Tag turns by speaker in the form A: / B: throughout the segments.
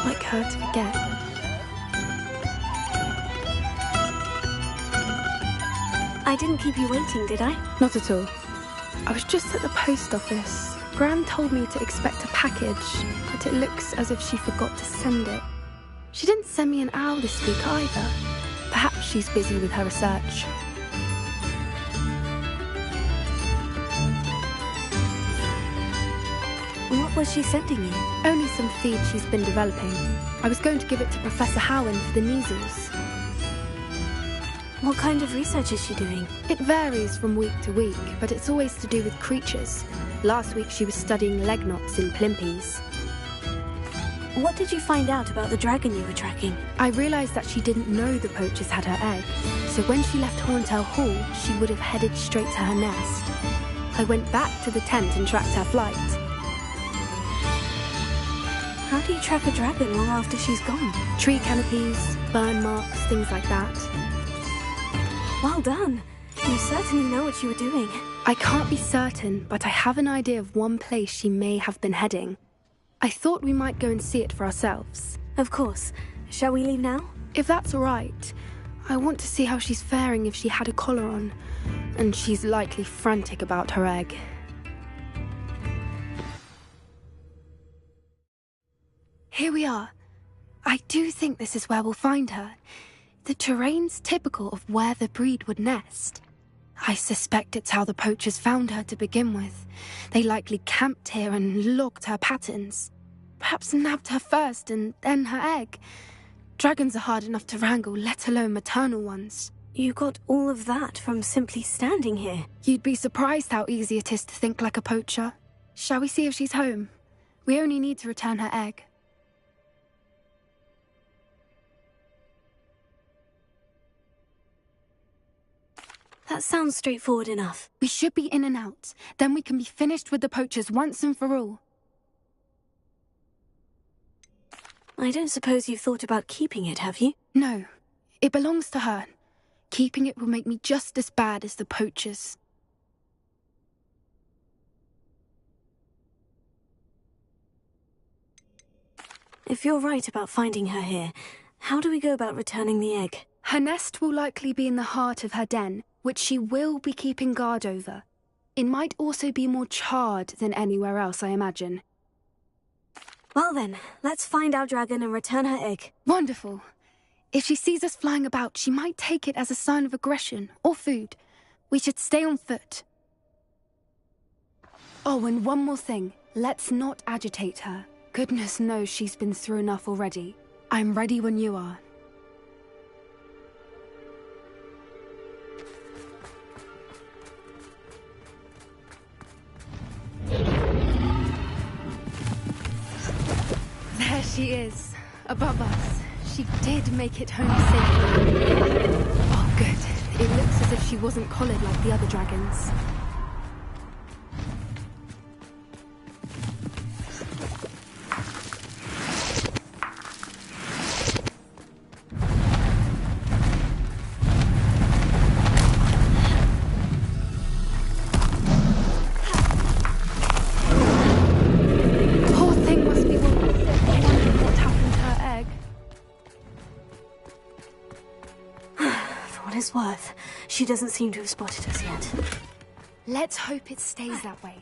A: like her to forget.
B: I didn't keep you waiting, did I?
A: Not at all. I was just at the post office. Gran told me to expect a package, but it looks as if she forgot to send it. She didn't send me an owl this week either. Perhaps she's busy with her research.
B: What was she sending you?
A: Only some feed she's been developing. I was going to give it to Professor Howen for the measles.
B: What kind of research is she doing?
A: It varies from week to week, but it's always to do with creatures. Last week she was studying leg knots in plimpies.
B: What did you find out about the dragon you were tracking?
A: I realised that she didn't know the poachers had her egg, so when she left Horntail Hall, she would have headed straight to her nest. I went back to the tent and tracked her flight.
B: How do you track a dragon long after she's gone?
A: Tree canopies, burn marks, things like that.
B: Well done. You certainly know what you were doing.
A: I can't be certain, but I have an idea of one place she may have been heading. I thought we might go and see it for ourselves.
B: Of course. Shall we leave now?
A: If that's all right. I want to see how she's faring if she had a collar on. And she's likely frantic about her egg. Here we are. I do think this is where we'll find her. The terrain's typical of where the breed would nest. I suspect it's how the poachers found her to begin with. They likely camped here and logged her patterns. Perhaps nabbed her first and then her egg. Dragons are hard enough to wrangle, let alone maternal ones.
B: You got all of that from simply standing here.
A: You'd be surprised how easy it is to think like a poacher. Shall we see if she's home? We only need to return her egg.
B: That sounds straightforward enough.
A: We should be in and out. Then we can be finished with the poachers once and for all.
B: I don't suppose you've thought about keeping it, have you?
A: No. It belongs to her. Keeping it will make me just as bad as the poachers.
B: If you're right about finding her here, how do we go about returning the egg?
A: Her nest will likely be in the heart of her den, which she will be keeping guard over. It might also be more charred than anywhere else, I imagine.
B: Well then, let's find our dragon and return her egg.
A: Wonderful. If she sees us flying about, she might take it as a sign of aggression or food. We should stay on foot. Oh, and one more thing. Let's not agitate her. Goodness knows she's been through enough already. I'm ready when you are. There she is, above us. She did make it home safely. Oh, good. It looks as if she wasn't collared like the other dragons.
B: Worth. She doesn't seem to have spotted us yet.
A: Let's hope it stays that way.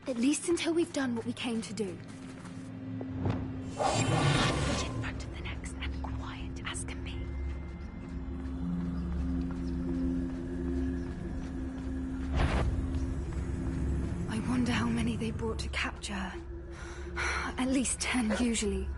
A: At least until we've done what we came to do. Foot in front of the next and quiet as can be. I wonder how many they brought to capture her. At least 10 usually.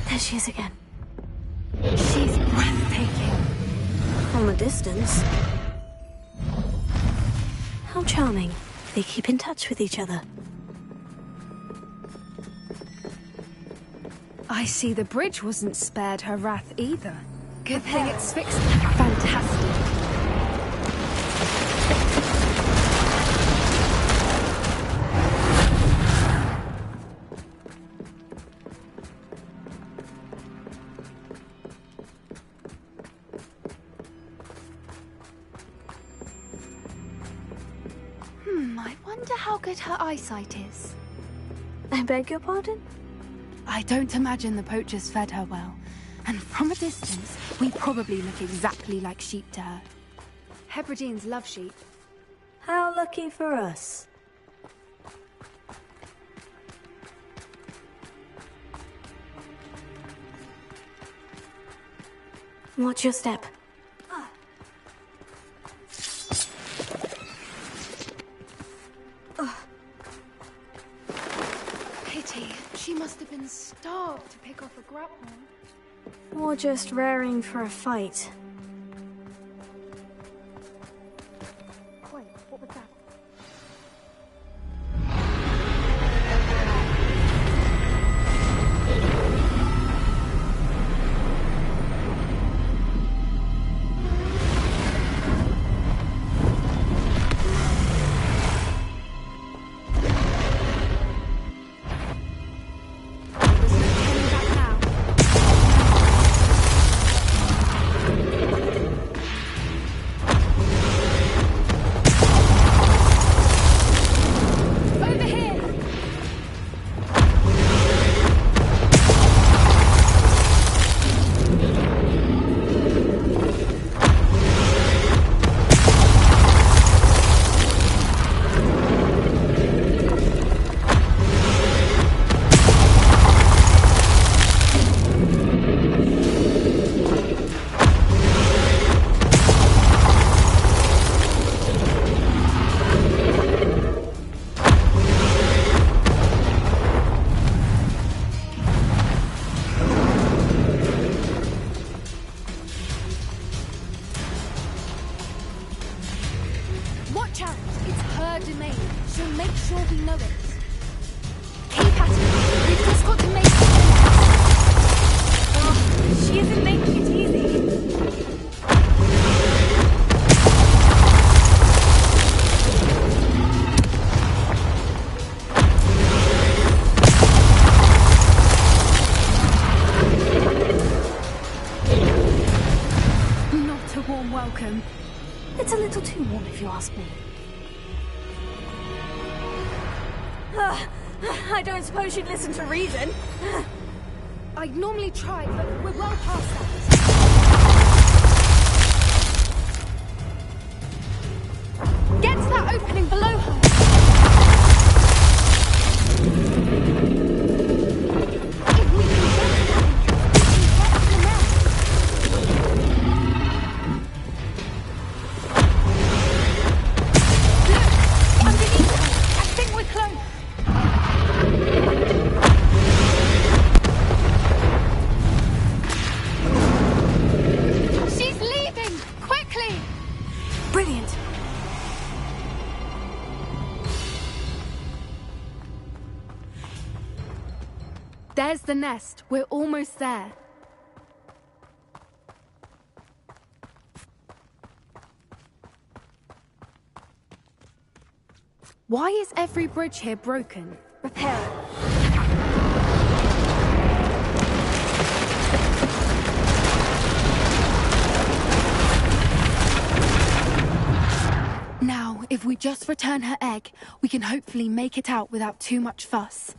B: There she is again.
A: She's breathtaking.
B: From a distance. How charming. They keep in touch with each other.
A: I see the bridge wasn't spared her wrath either. Good thing it's fixed. Fantastic. I wonder how good her eyesight is.
B: I beg your pardon?
A: I don't imagine the poachers fed her well. And from a distance, we probably look exactly like sheep to her. Hebrideans love sheep.
B: How lucky for us. Watch your step.
A: Pity. She must have been starved to pick off a grapple.
B: Or just raring for a fight.
A: Wait, what was that?
B: It's a little too warm, if you ask me. I don't suppose you'd listen to reason.
A: I'd normally try, but we're well past that. Get to that opening below her! If we can get to that entrance, we can get to the nest. Look! Underneath her! I think we're close! She's leaving! Quickly!
B: Brilliant.
A: There's the nest. We're almost there. Why is every bridge here broken?
B: Repair it.
A: Now, if we just return her egg, we can hopefully make it out without too much fuss.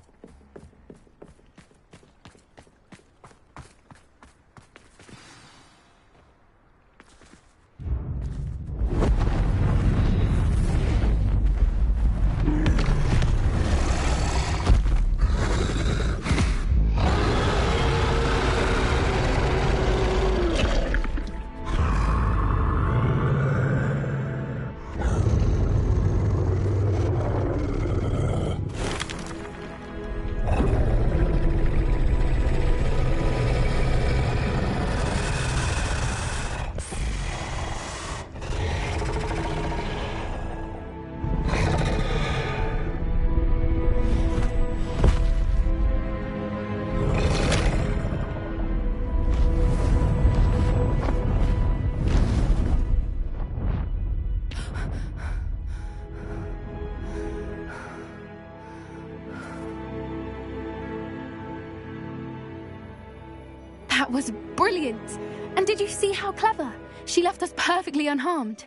A: That was brilliant! And did you see how clever? She left us perfectly unharmed.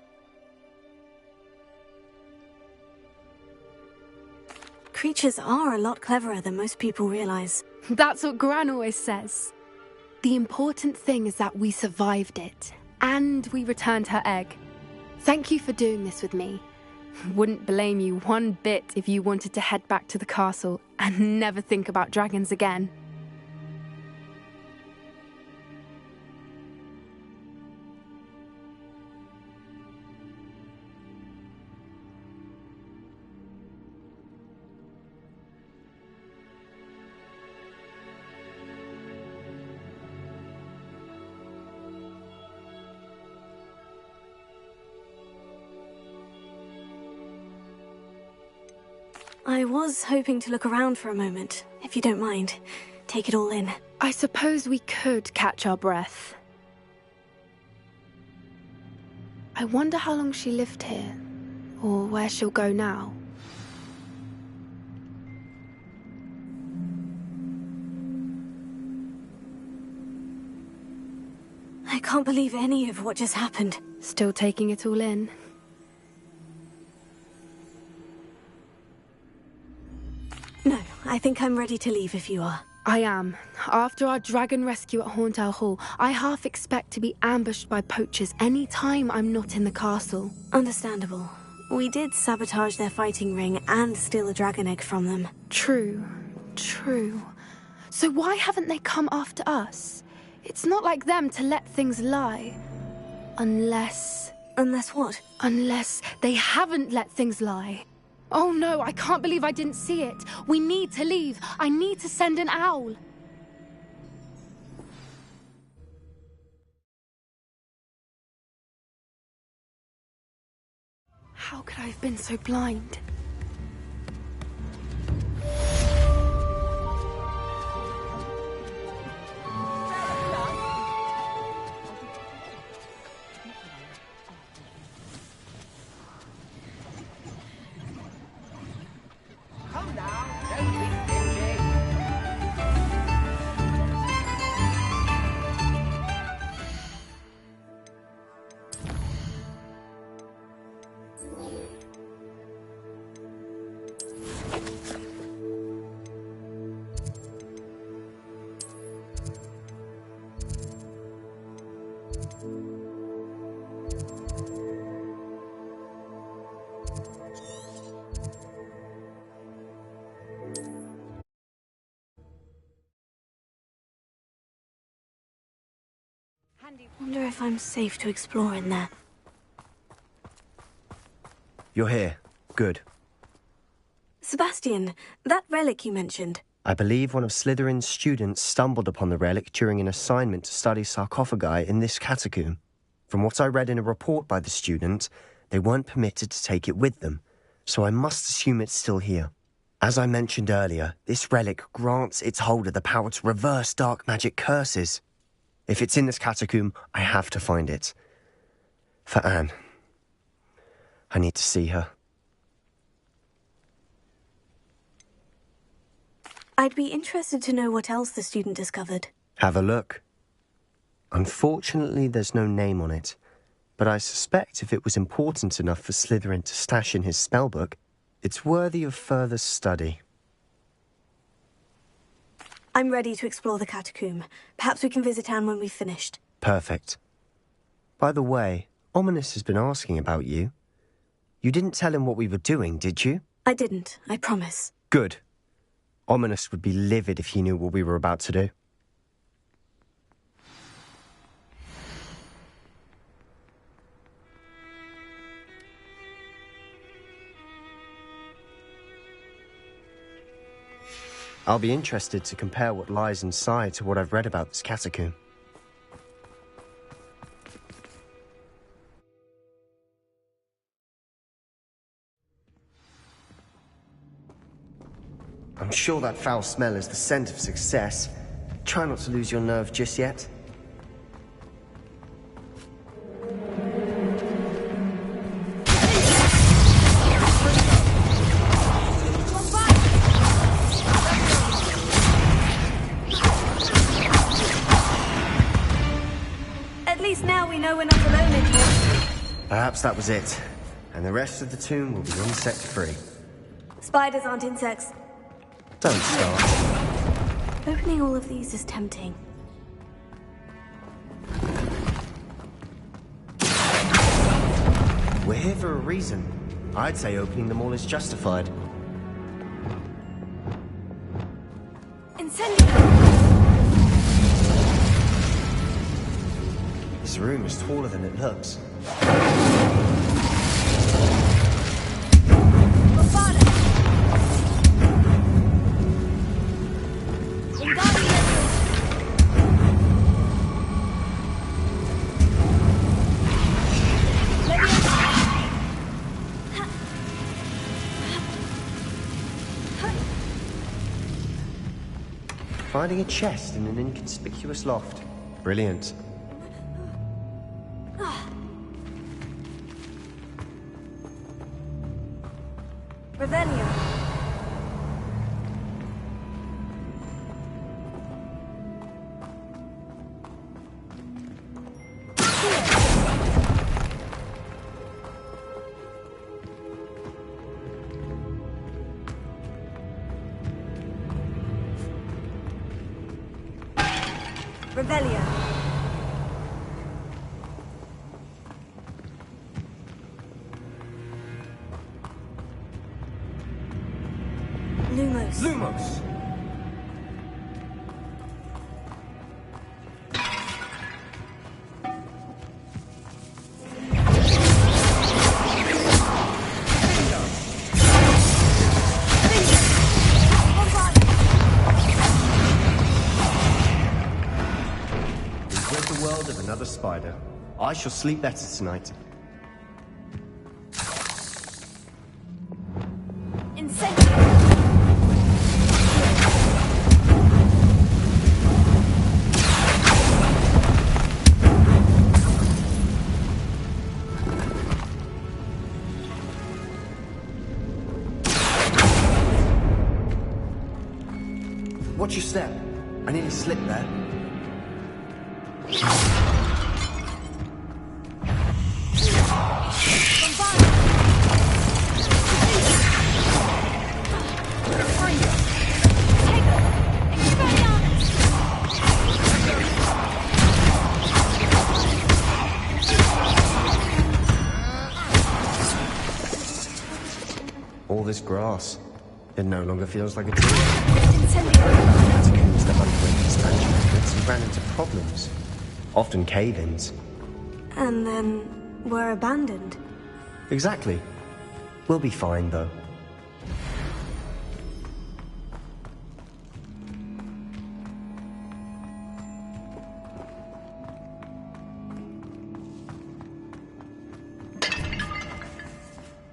B: Creatures are a lot cleverer than most people realize.
A: That's what Gran always says. The important thing is that we survived it, and we returned her egg. Thank you for doing this with me. Wouldn't blame you one bit if you wanted to head back to the castle and never think about dragons again.
B: I was hoping to look around for a moment, if you don't mind. Take it all in.
A: I suppose we could catch our breath. I wonder how long she lived here, or where she'll go now.
B: I can't believe any of what just happened.
A: Still taking it all in.
B: No, I think I'm ready to leave if you are.
A: I am. After our dragon rescue at Hauntowl Hall, I half expect to be ambushed by poachers any time I'm not in the castle.
B: Understandable. We did sabotage their fighting ring and steal a dragon egg from them.
A: True. So why haven't they come after us? It's not like them to let things lie. Unless...
B: Unless what?
A: Unless they haven't let things lie. Oh no, I can't believe I didn't see it. We need to leave. I need to send an owl. How could I have been so blind?
B: Wonder if I'm safe to explore in there.
C: You're here. Good.
B: Sebastian, that relic you mentioned.
C: I believe one of Slytherin's students stumbled upon the relic during an assignment to study sarcophagi in this catacomb. From what I read in a report by the student, they weren't permitted to take it with them, so I must assume it's still here. As I mentioned earlier, this relic grants its holder the power to reverse dark magic curses. If it's in this catacomb, I have to find it. For Anne. I need to see her.
B: I'd be interested to know what else the student discovered.
C: Have a look. Unfortunately, there's no name on it, but I suspect if it was important enough for Slytherin to stash in his spellbook, it's worthy of further study.
B: I'm ready to explore the catacomb. Perhaps we can visit Anne when we've finished.
C: Perfect. By the way, Ominous has been asking about you. You didn't tell him what we were doing, did you?
B: I didn't, I promise.
C: Good. Ominous would be livid if he knew what we were about to do. I'll be interested to compare what lies inside to what I've read about this catacomb. I'm sure that foul smell is the scent of success. Try not to lose your nerve just yet. Perhaps that was it. And the rest of the tomb will be insect-free.
B: Spiders aren't insects.
C: Don't start.
B: Opening all of these is tempting.
C: We're here for a reason. I'd say opening them all is justified.
B: Incendio!
C: This room is taller than it looks. Finding a chest in an inconspicuous loft. Brilliant.
B: Revelio. Revelio. Lumos.
C: Lumos! Another spider. I shall sleep better tonight.
B: Incendio.
C: Watch your step. I nearly slipped there. All this grass, it no longer feels like a tree. Catacombs that underwent expansion efforts and ran into problems, often cave-ins.
B: And then were abandoned.
C: Exactly. We'll be fine, though.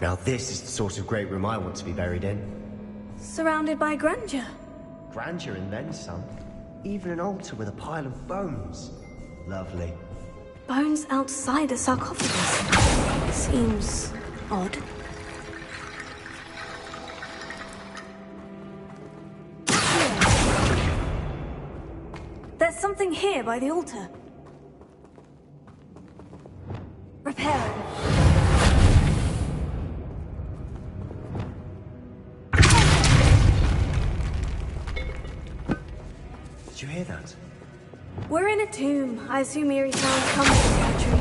C: Now this is the sort of great room I want to be buried in.
B: Surrounded by grandeur.
C: Grandeur and then some. Even an altar with a pile of bones. Lovely.
B: Bones outside a sarcophagus. Seems odd. There's something here by the altar. Repairing.
C: Did you hear that?
B: We're in a tomb. I assume eerie sounds come with the territory.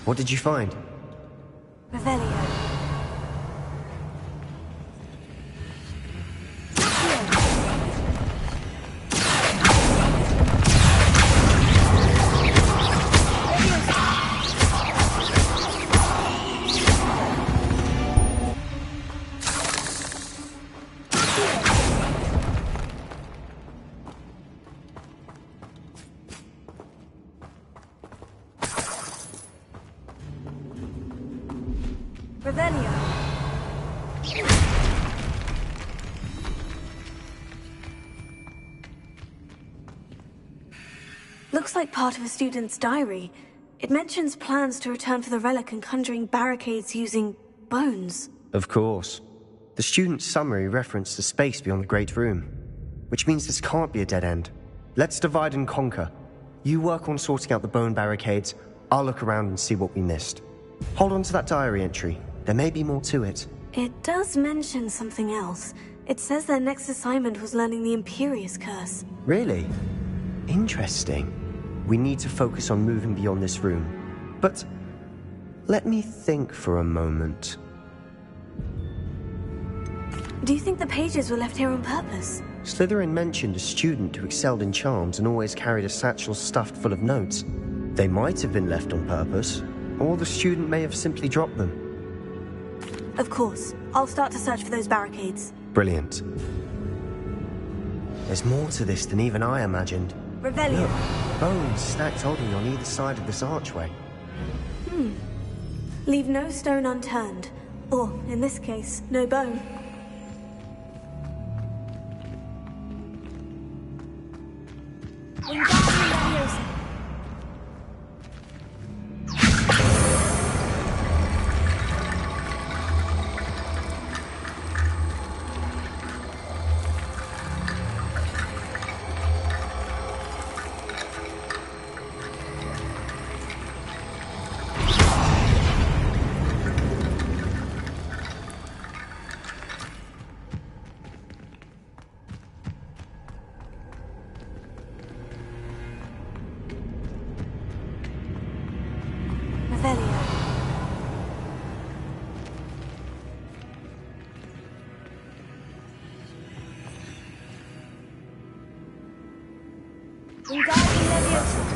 C: What did you find?
B: Revelio. Revelio. Looks like part of a student's diary. It mentions plans to return for the relic and conjuring barricades using bones.
C: Of course. The student's summary referenced the space beyond the Great Room, which means this can't be a dead end. Let's divide and conquer. You work on sorting out the bone barricades, I'll look around and see what we missed. Hold on to that diary entry. There may be more to it.
B: It does mention something else. It says their next assignment was learning the Imperious Curse.
C: Really? Interesting. We need to focus on moving beyond this room. But let me think for a moment.
B: Do you think the pages were left here on purpose?
C: Slytherin mentioned a student who excelled in charms and always carried a satchel stuffed full of notes. They might have been left on purpose, or the student may have simply dropped them.
B: Of course. I'll start to search for those barricades.
C: Brilliant. There's more to this than even I imagined.
B: Revelio.
C: Look, bones stacked oddly on either side of this archway.
B: Leave no stone unturned. Or, in this case, no bone. Wingardium Leviosa.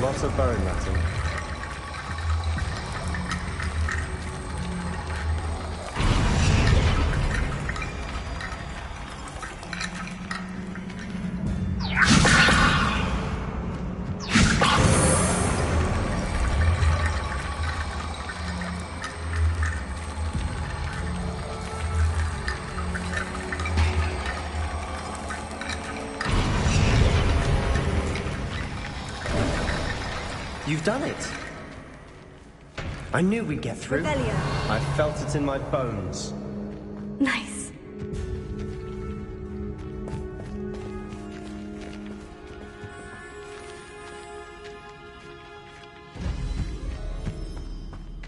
C: Lots of bone rattle. You've done it! I knew we'd get through.
B: Revelio.
C: I felt it in my bones.
B: Nice.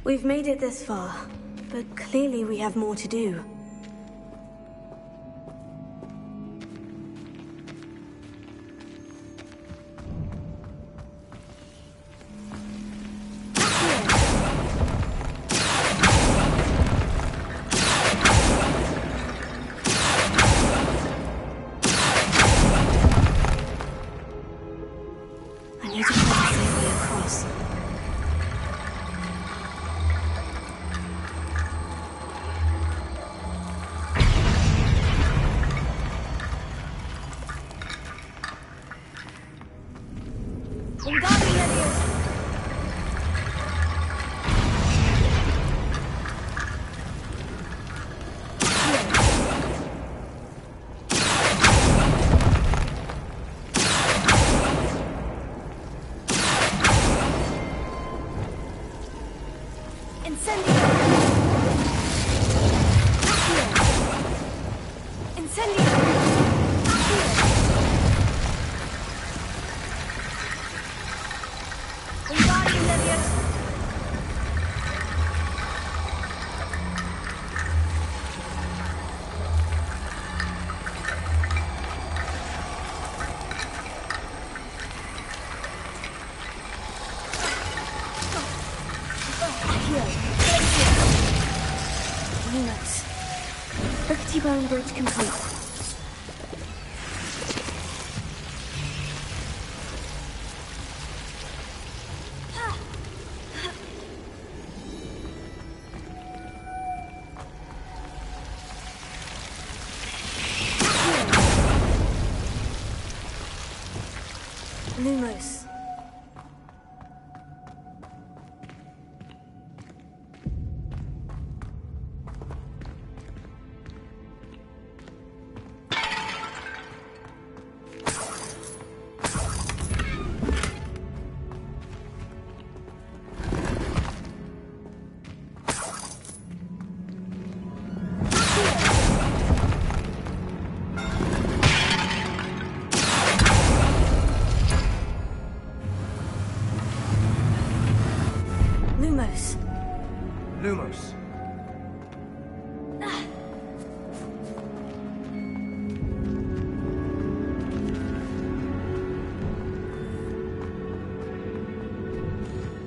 B: We've made it this far, but clearly we have more to do. Bone bridge complete. Lumos. Lumos.
C: Lumos.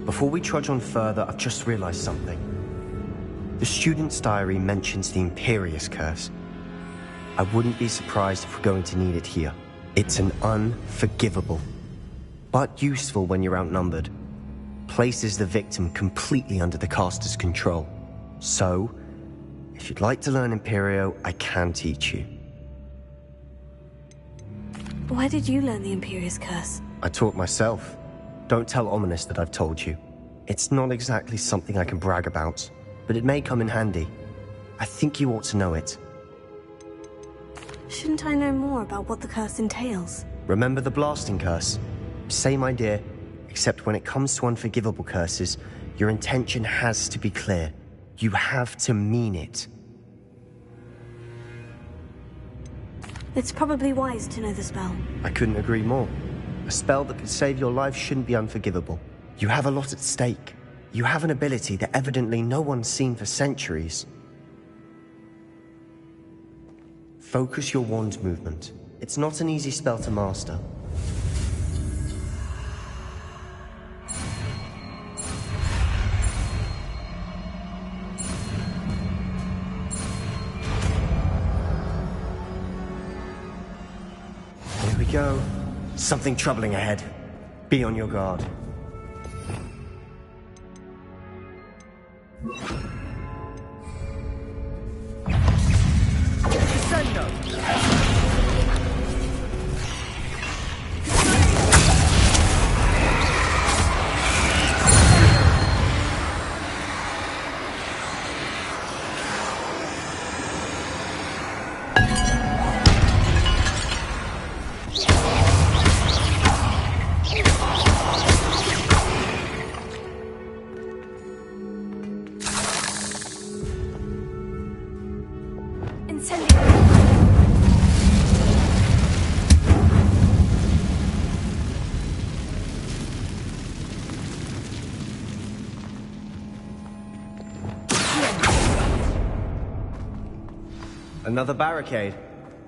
C: Before we trudge on further, I've just realized something. The student's diary mentions the Imperious Curse. I wouldn't be surprised if we're going to need it here. It's an unforgivable, but useful when you're outnumbered. Places the victim completely under the caster's control. So, if you'd like to learn Imperio, I can teach you.
B: Where did you learn the Imperious Curse?
C: I taught myself. Don't tell Ominous that I've told you. It's not exactly something I can brag about, but it may come in handy. I think you ought to know it.
B: Shouldn't I know more about what the curse entails?
C: Remember the blasting curse? Same idea, except when it comes to unforgivable curses, your intention has to be clear. You have to mean it.
B: It's probably wise to know the spell.
C: I couldn't agree more. A spell that could save your life shouldn't be unforgivable. You have a lot at stake. You have an ability that evidently no one's seen for centuries. Focus your wand movement. It's not an easy spell to master. Here we go. Something troubling ahead. Be on your guard. Another barricade.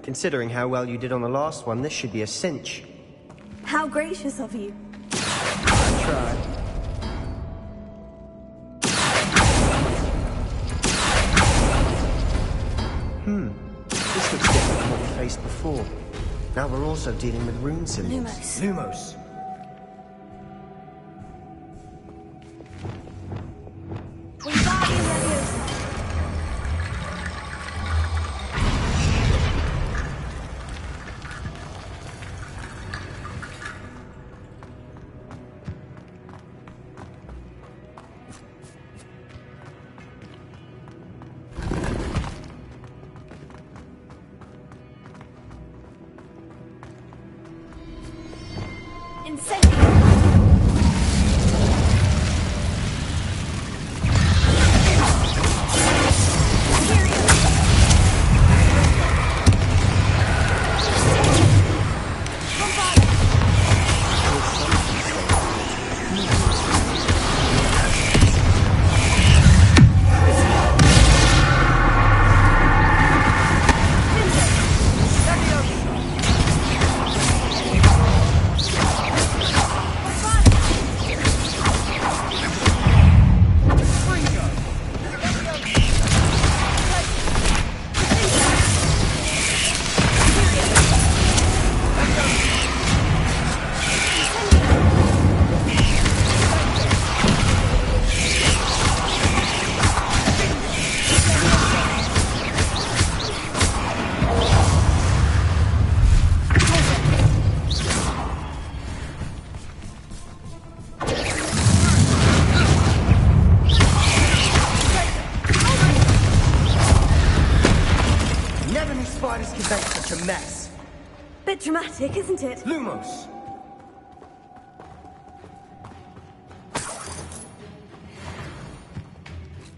C: Considering how well you did on the last one, this should be a cinch.
B: How gracious of you.
C: I tried. This looks different from what we faced before. Now we're also dealing with rune symbols.
B: Lumos.
C: Lumos. Such a mess.
B: Bit dramatic, isn't it?
C: Lumos!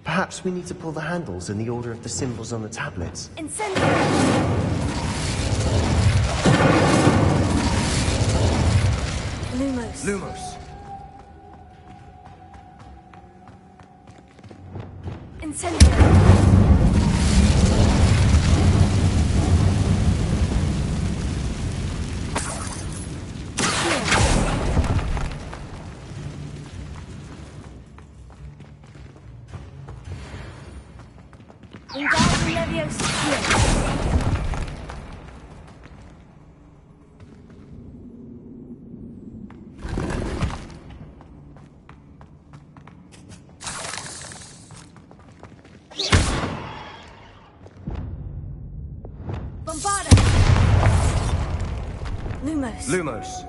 C: Perhaps we need to pull the handles in the order of the symbols on the tablets.
B: Incendio! Lumos.
C: Lumos. Lumos.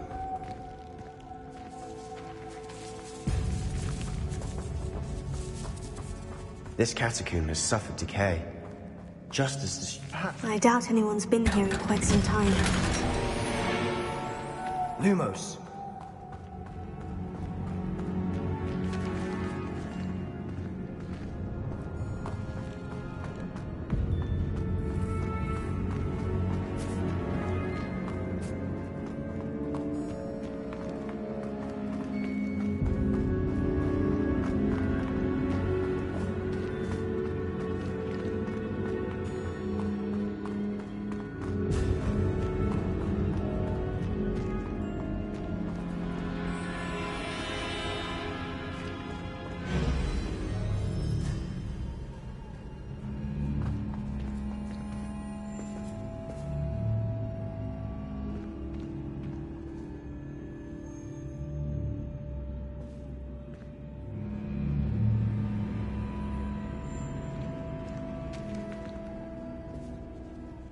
C: This catacomb has suffered decay. Just as the...
B: I doubt anyone's been here in quite some time.
C: Lumos.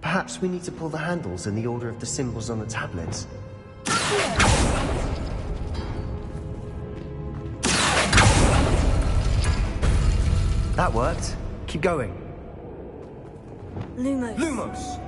C: Perhaps we need to pull the handles in the order of the symbols on the tablets. That worked. Keep going.
B: Lumos.
C: Lumos!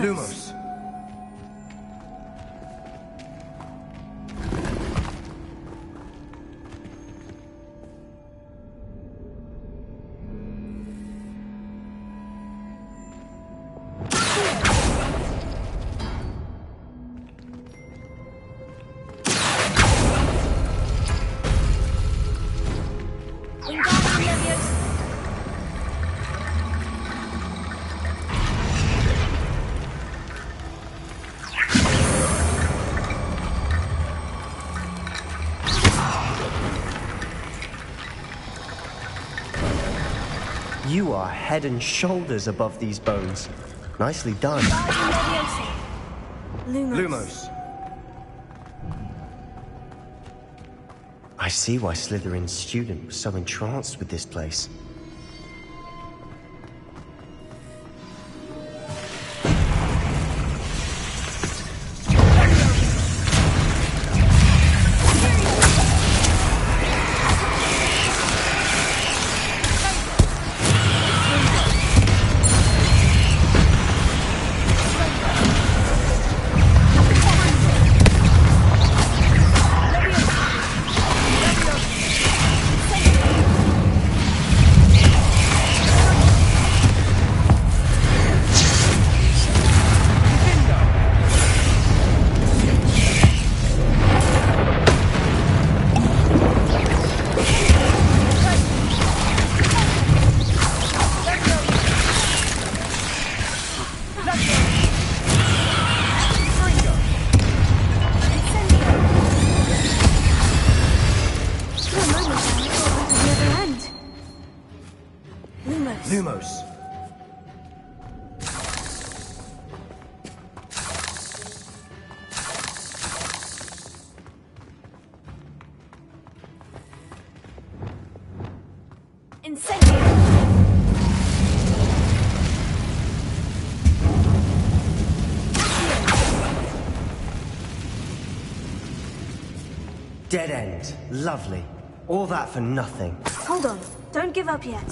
C: Lumos. You are head and shoulders above these bones. Nicely done.
B: Lumos.
C: I see why Slytherin's student was so entranced with this place.
B: Lumos.
C: Lumos. Dead end. Lovely. All that for nothing.
B: Hold on. Don't give up yet.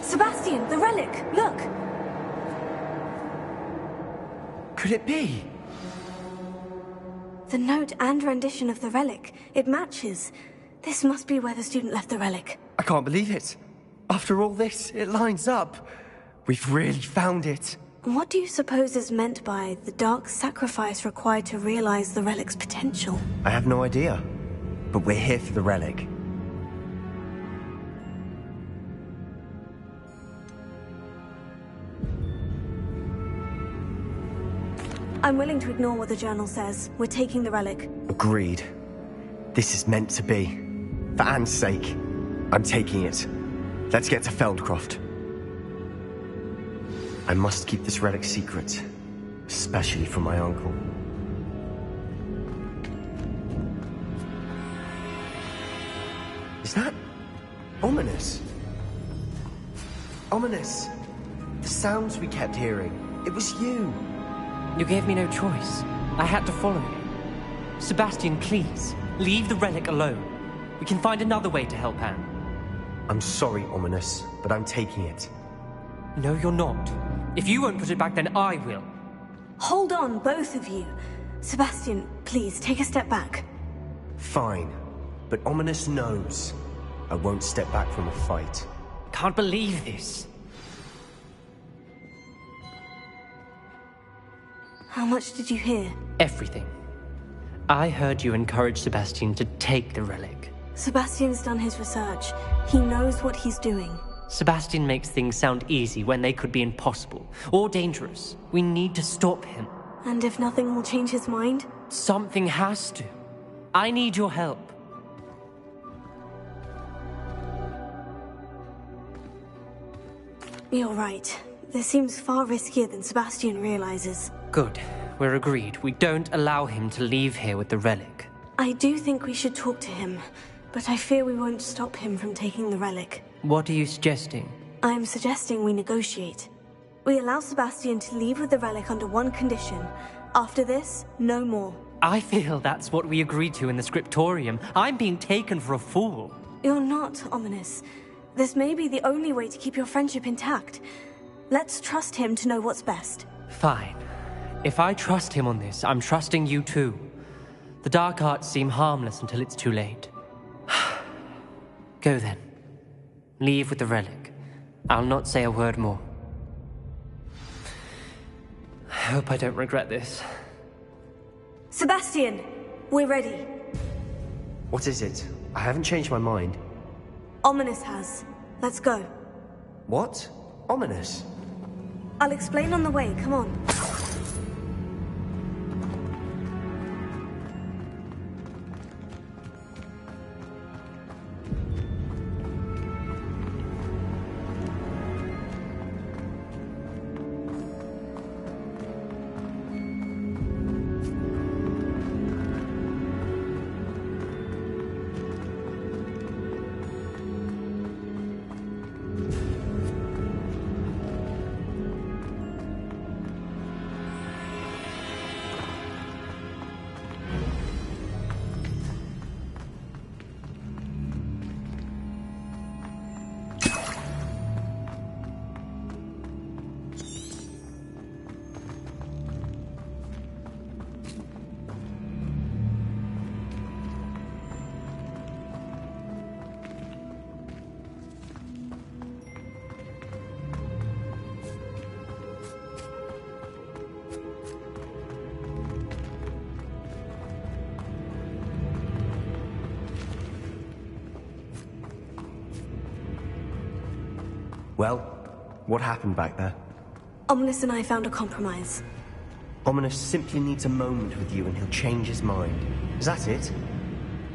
B: Sebastian, the relic! Look!
C: Could it be?
B: The note and rendition of the relic. It matches. This must be where the student left the relic.
C: I can't believe it. After all this, it lines up. We've really found it.
B: What do you suppose is meant by the dark sacrifice required to realize the relic's potential?
C: I have no idea. But we're here for the relic.
B: I'm willing to ignore what the journal says. We're taking the relic.
C: Agreed. This is meant to be. For Anne's sake, I'm taking it. Let's get to Feldcroft. I must keep this relic secret, especially from my uncle. Is that ominous? Ominous. The sounds we kept hearing. It was you.
D: You gave me no choice. I had to follow you. Sebastian, please, leave the relic alone. We can find another way to help Anne.
C: I'm sorry, Ominous, but I'm taking it.
D: No, you're not. If you won't put it back, then I will.
B: Hold on, both of you. Sebastian, please, take a step back.
C: Fine. But Ominous knows I won't step back from a fight.
D: Can't believe this.
B: How much did you hear?
D: Everything. I heard you encourage Sebastian to take the relic.
B: Sebastian's done his research. He knows what he's doing.
D: Sebastian makes things sound easy when they could be impossible or dangerous. We need to stop him.
B: And if nothing will change his mind?
D: Something has to. I need your help.
B: You're right. This seems far riskier than Sebastian realizes.
D: Good. We're agreed. We don't allow him to leave here with the relic.
B: I do think we should talk to him, but I fear we won't stop him from taking the relic.
D: What are you suggesting?
B: I'm suggesting we negotiate. We allow Sebastian to leave with the relic under one condition. After this, no more.
D: I feel that's what we agreed to in the scriptorium. I'm being taken for a fool.
B: You're not, Ominous. This may be the only way to keep your friendship intact. Let's trust him to know what's best.
D: Fine. If I trust him on this, I'm trusting you too. The dark arts seem harmless until it's too late. Go then. Leave with the relic. I'll not say a word more. I hope I don't regret this.
B: Sebastian! We're ready.
C: What is it? I haven't changed my mind.
B: Ominous has. Let's go.
C: What? Ominous?
B: I'll explain on the way, come on.
C: Well, what happened back there?
B: Ominous and I found a compromise.
C: Ominous simply needs a moment with you and he'll change his mind. Is that it?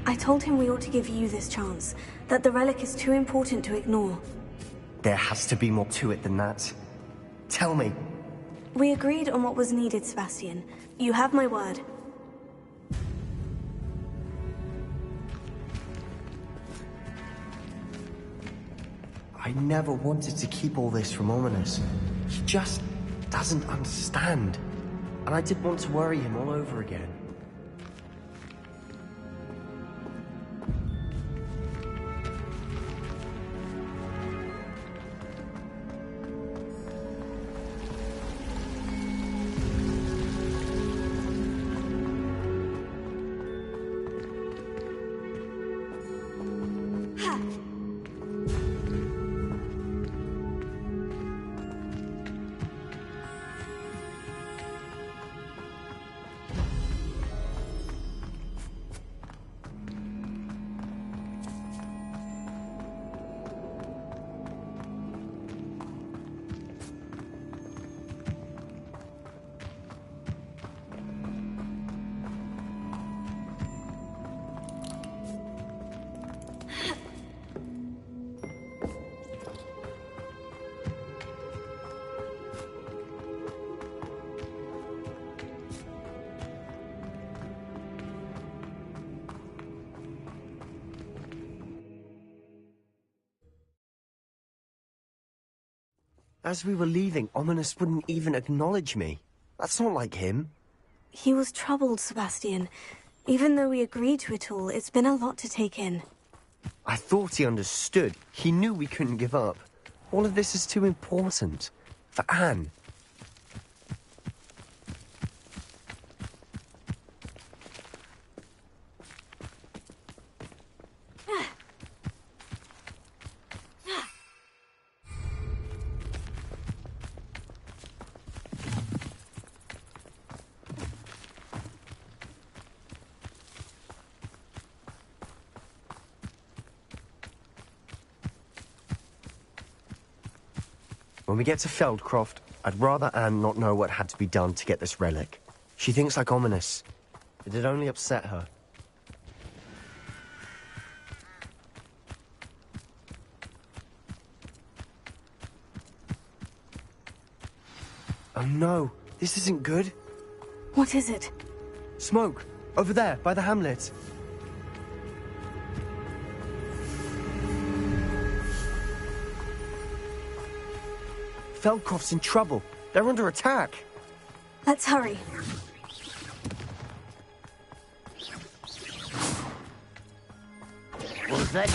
B: I told him we ought to give you this chance, that the relic is too important to ignore.
C: There has to be more to it than that. Tell me.
B: We agreed on what was needed, Sebastian. You have my word.
C: I never wanted to keep all this from Ominous. He just doesn't understand. And I didn't want to worry him all over again. As we were leaving, Ominous wouldn't even acknowledge me. That's not like him.
B: He was troubled, Sebastian. Even though we agreed to it all, it's been a lot to take in.
C: I thought he understood. He knew we couldn't give up. All of this is too important. For Anne. When we get to Feldcroft, I'd rather Anne not know what had to be done to get this relic. She thinks like Ominous. It'd only upset her. Oh no, this isn't good.
B: What is it?
C: Smoke! Over there, by the hamlet. Feldcroft's in trouble. They're under attack.
B: Let's hurry.
E: Was that...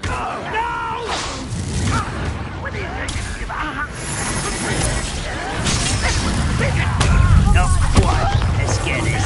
E: Oh, no! What do you think? Not quite. Let's get it.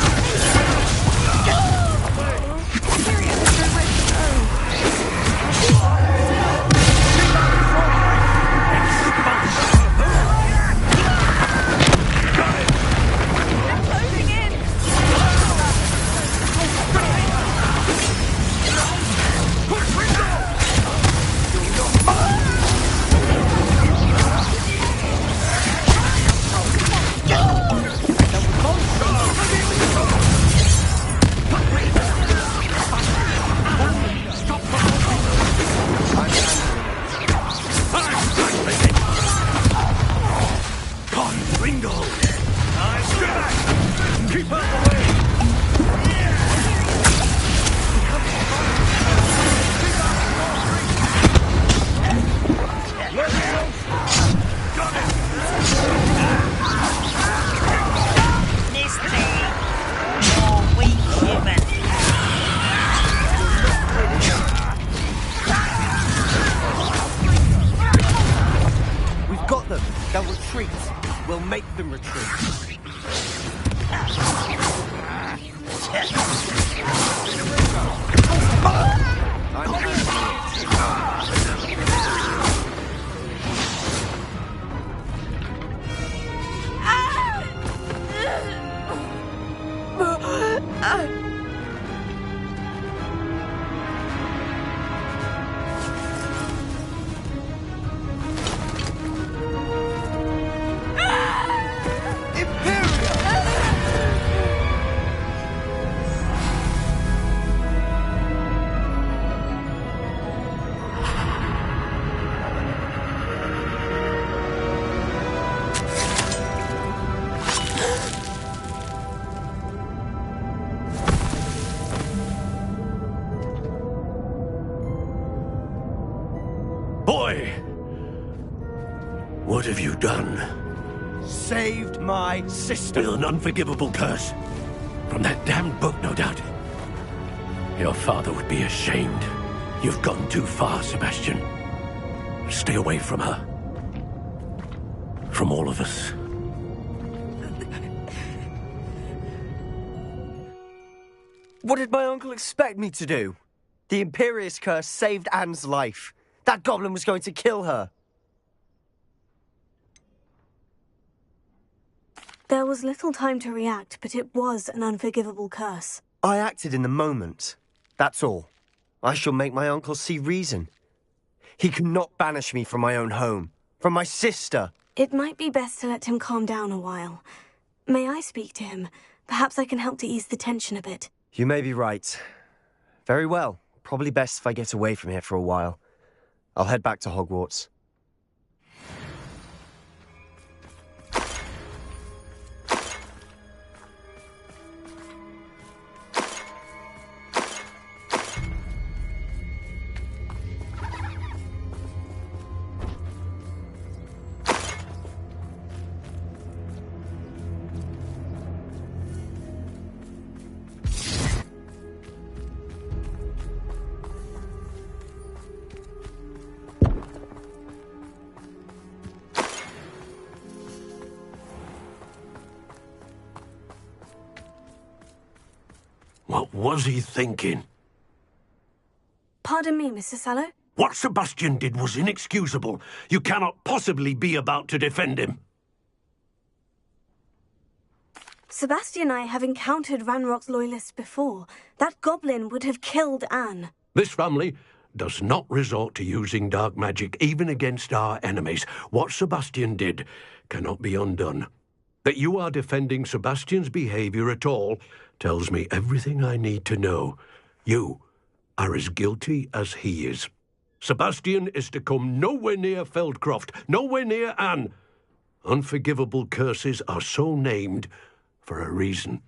C: They'll retreat. We'll make them retreat.
F: What have you done?
C: Saved my sister.
F: With an unforgivable curse. From that damned book, no doubt. Your father would be ashamed. You've gone too far, Sebastian. Stay away from her. From all of us.
C: What did my uncle expect me to do? The Imperious curse saved Anne's life. That goblin was going to kill her.
B: There was little time to react, but it was an unforgivable curse.
C: I acted in the moment. That's all. I shall make my uncle see reason. He cannot banish me from my own home, from my sister.
B: It might be best to let him calm down a while. May I speak to him? Perhaps I can help to ease the tension a bit.
C: You may be right. Very well. Probably best if I get away from here for a while. I'll head back to Hogwarts.
F: What was he thinking?
B: Pardon me, Mr. Sallow?
F: What Sebastian did was inexcusable. You cannot possibly be about to defend him.
B: Sebastian and I have encountered Ranrock's loyalists before. That goblin would have killed Anne.
F: This family does not resort to using dark magic even against our enemies. What Sebastian did cannot be undone. That you are defending Sebastian's behavior at all tells me everything I need to know. You are as guilty as he is. Sebastian is to come nowhere near Feldcroft, nowhere near Anne. Unforgivable curses are so named for a reason.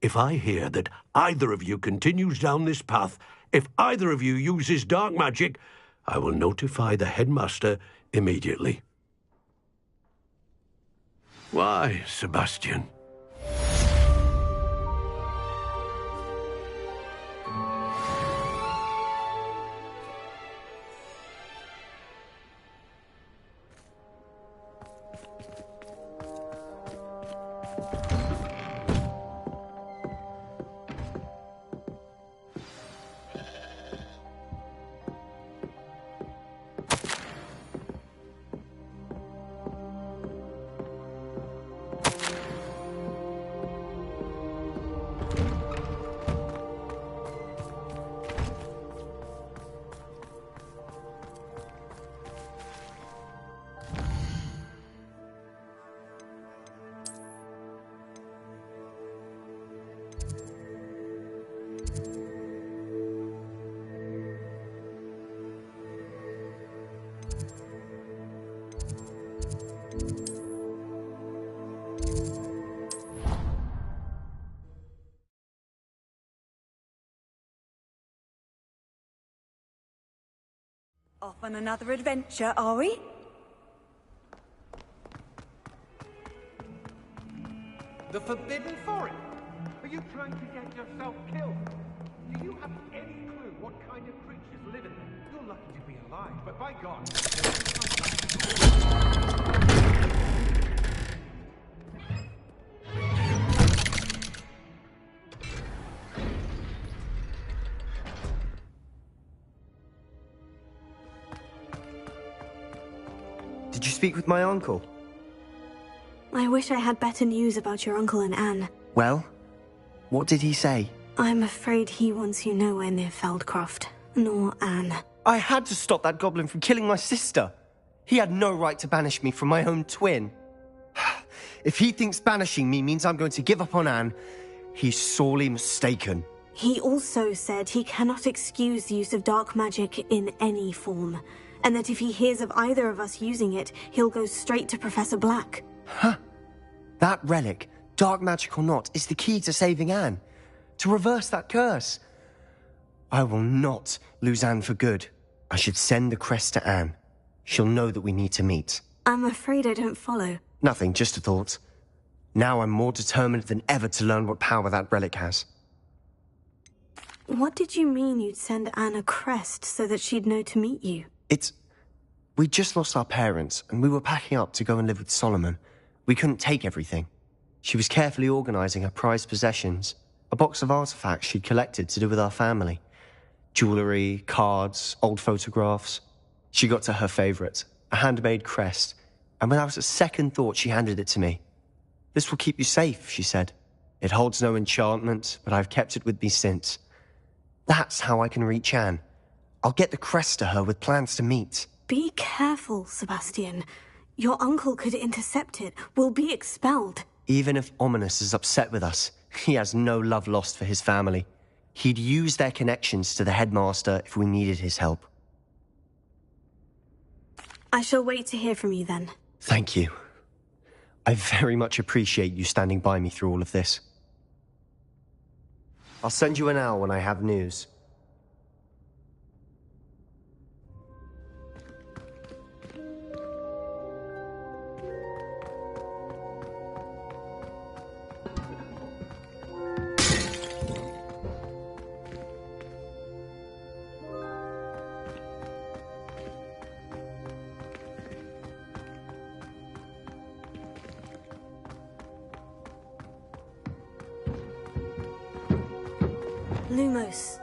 F: If I hear that either of you continues down this path, if either of you uses dark magic, I will notify the headmaster immediately. Why, Sebastian?
G: Off on another adventure, are we?
H: The Forbidden Forest? Are you trying to get yourself killed? Do you have any clue what kind of creatures live in there? You're lucky to be alive, but by God...
C: Did you speak with my uncle?
B: I wish I had better news about your uncle and Anne.
C: Well, what did he say?
B: I'm afraid he wants you nowhere near Feldcroft, nor Anne.
C: I had to stop that goblin from killing my sister. He had no right to banish me from my own twin. If he thinks banishing me means I'm going to give up on Anne, he's sorely mistaken.
B: He also said he cannot excuse the use of dark magic in any form, and that if he hears of either of us using it, he'll go straight to Professor Black.
C: Huh. That relic, dark magic or not, is the key to saving Anne. To reverse that curse. I will not lose Anne for good. I should send the crest to Anne. She'll know that we need to meet.
B: I'm afraid I don't follow.
C: Nothing, just a thought. Now I'm more determined than ever to learn what power that relic has.
B: What did you mean you'd send Anne a crest so that she'd know to meet you?
C: We just lost our parents, and we were packing up to go and live with Solomon. We couldn't take everything. She was carefully organizing her prized possessions, a box of artifacts she'd collected to do with our family. Jewelry, cards, old photographs. She got to her favorite, a handmade crest, and without a second thought she handed it to me. "This will keep you safe," she said. "It holds no enchantment, but I've kept it with me since. That's how I can reach Anne. I'll get the crest to her with plans to meet."
B: Be careful, Sebastian. Your uncle could intercept it. We'll be expelled.
C: Even if Ominous is upset with us, he has no love lost for his family. He'd use their connections to the headmaster if we needed his help.
B: I shall wait to hear from you then.
C: Thank you. I very much appreciate you standing by me through all of this. I'll send you an owl when I have news.
B: Lumos,